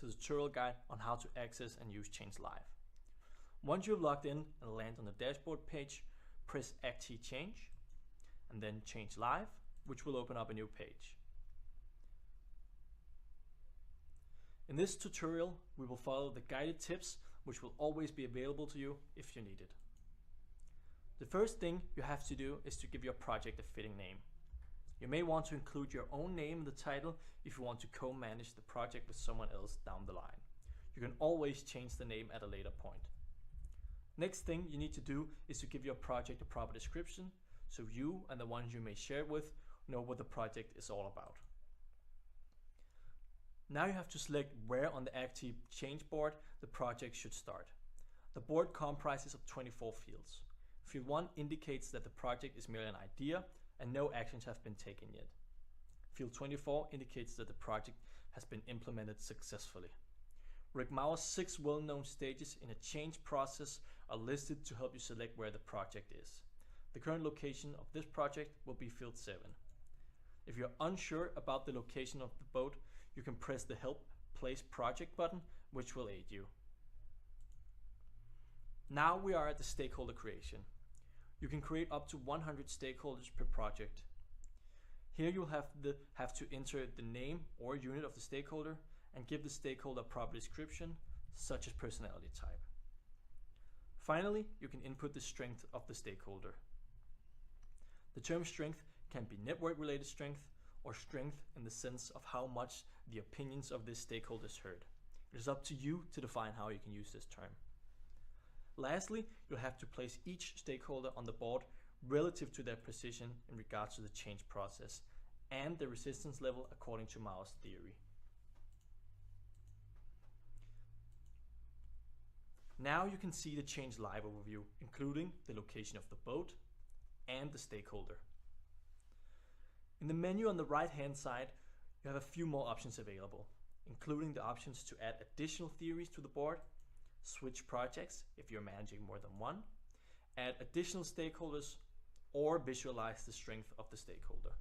to the tutorial guide on how to access and use ChangeLive. Once you've logged in and land on the dashboard page, press Actee Change and then ChangeLive, which will open up a new page. In this tutorial, we will follow the guided tips, which will always be available to you if you need it. The first thing you have to do is to give your project a fitting name. You may want to include your own name in the title if you want to co-manage the project with someone else down the line. You can always change the name at a later point. Next thing you need to do is to give your project a proper description so you and the ones you may share it with know what the project is all about. Now you have to select where on the Actee change board the project should start. The board comprises of 24 fields. Field 1 indicates that the project is merely an idea and no actions have been taken yet. Field 24 indicates that the project has been implemented successfully. Rick Mauer's 6 well-known stages in a change process are listed to help you select where the project is. The current location of this project will be field 7. If you're unsure about the location of the boat, you can press the Help Place Project button, which will aid you. Now we are at the stakeholder creation. You can create up to 100 stakeholders per project. Here you'll have to enter the name or unit of the stakeholder and give the stakeholder a proper description, such as personality type. Finally, you can input the strength of the stakeholder. The term strength can be network-related strength or strength in the sense of how much the opinions of this stakeholder is heard. It is up to you to define how you can use this term. Lastly, you'll have to place each stakeholder on the board relative to their position in regards to the change process and the resistance level according to Mauer's theory. Now you can see the ChangeLive overview, including the location of the boat and the stakeholder. In the menu on the right-hand side, you have a few more options available, including the options to add additional theories to the board, switch projects if you're managing more than one, add additional stakeholders, or visualize the strength of the stakeholder.